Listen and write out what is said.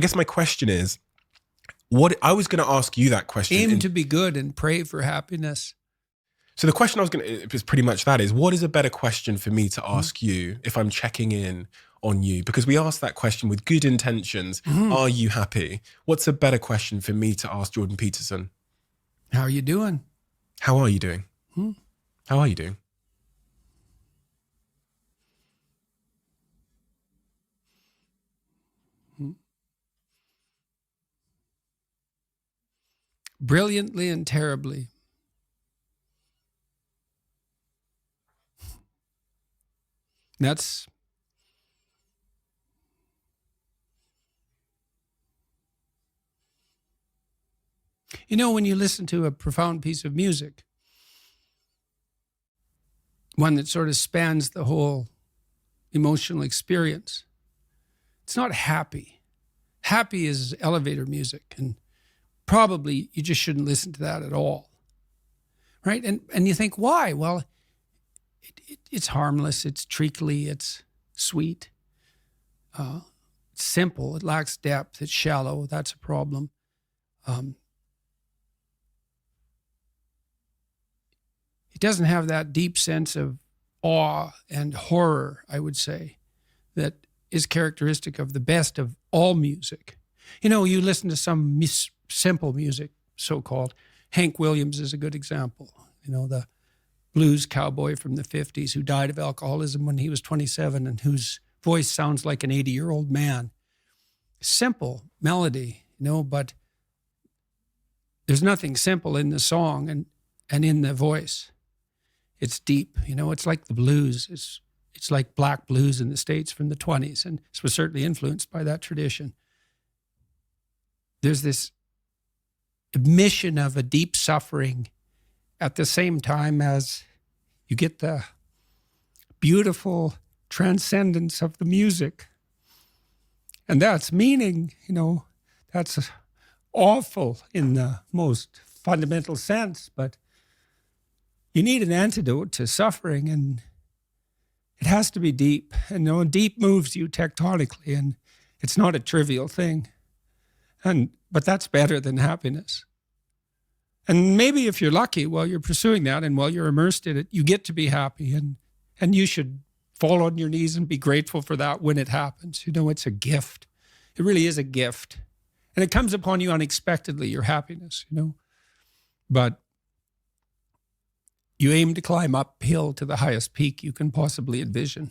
I guess my question is, what I was going to ask you that question. Aim to be good and pray for happiness. So the question I was going to, is pretty much that is, what is a better question for me to ask you if I'm checking in on you? Because we asked that question with good intentions. Are you happy? What's a better question for me to ask Jordan Peterson? How are you doing? How are you doing? How are you doing? Brilliantly and terribly. That's when you listen to a profound piece of music, one that sort of spans the whole emotional experience, it's not happy. Happy is elevator music, and probably you just shouldn't listen to that at all, right? And you think, why? Well, it's harmless, it's treacly, it's sweet, it's simple, it lacks depth, it's shallow. That's a problem. It doesn't have that deep sense of awe and horror, I would say, that is characteristic of the best of all music. You listen to some simple music, so-called. Hank Williams is a good example. The blues cowboy from the 50s who died of alcoholism when he was 27 and whose voice sounds like an 80-year-old man. Simple melody, but there's nothing simple in the song and in the voice. It's deep, it's like the blues. It's like black blues in the States from the 20s, and this was certainly influenced by that tradition. There's this admission of a deep suffering at the same time as you get the beautiful transcendence of the music. And that's meaning, that's awful in the most fundamental sense, but you need an antidote to suffering, and it has to be deep. And deep moves you tectonically, and it's not a trivial thing. But that's better than happiness. And maybe if you're lucky while you're pursuing that and while you're immersed in it, you get to be happy, and you should fall on your knees and be grateful for that when it happens. It's a gift. It really is a gift. And it comes upon you unexpectedly, your happiness, But you aim to climb uphill to the highest peak you can possibly envision.